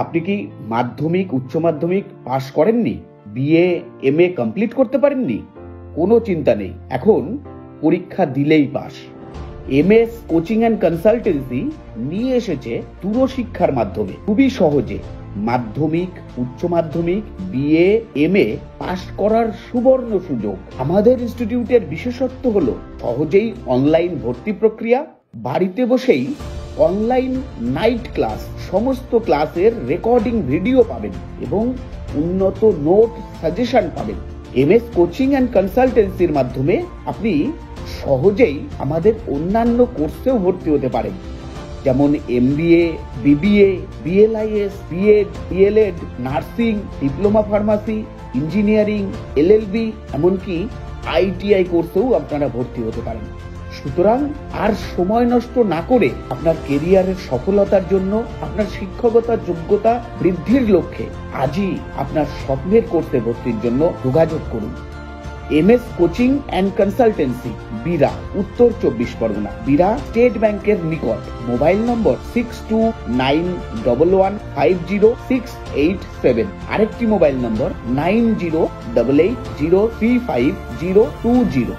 আপনি কি মাধ্যমিক উচ্চ মাধ্যমিক পাশ করেননি, বিএ এমএ কমপ্লিট করতে পারেননি? কোনো চিন্তা নেই, এখন পরীক্ষা দিলেই pass. MS coaching and consultancy নিয়ে এসেছে দূরশিক্ষার মাধ্যমে খুবই সহজে মাধ্যমিক উচ্চ মাধ্যমিক বিএ এমএ পাস করার সুবর্ণ সুযোগ। আমাদের ইনস্টিটিউটের বিশেষত্ব হলো সহজেই অনলাইন ভর্তি প্রক্রিয়া, বাড়িতে বসেই অনলাইন নাইট ক্লাস, সমস্ত ক্লাসের রেকর্ডিং ভিডিও পাবেন এবং উন্নত নোট সাজেশন পাবেন। এমএস কোচিং অ্যান্ড কনসালটেন্সির মাধ্যমে আপনি সহজেই আমাদের অন্যান্য কোর্সেও ভর্তি হতে পারেন, যেমন MBA, BBA, BLIS, BEd, DElEd, nursing, diploma pharmacy, engineering, LLB, এমনকি আইটিআই কোর্সেও আপনারা ভর্তি হতে পারেন। সুতরাং আর সময় নষ্ট না করে আপনার কেরিয়ারের সফলতার জন্য, আপনার শিক্ষকতার যোগ্যতা বৃদ্ধির লক্ষ্যে আজই আপনার স্বপ্নের কোর্সে ভর্তির জন্য যোগাযোগ করুন। এমএস কোচিং অ্যান্ড কনসালটেন্সি, বিরা, উত্তর 24 পরগনা, বিরা স্টেট ব্যাংকের নিকট। মোবাইল নম্বর 6291150687। আরেকটি মোবাইল নম্বর 9088035020।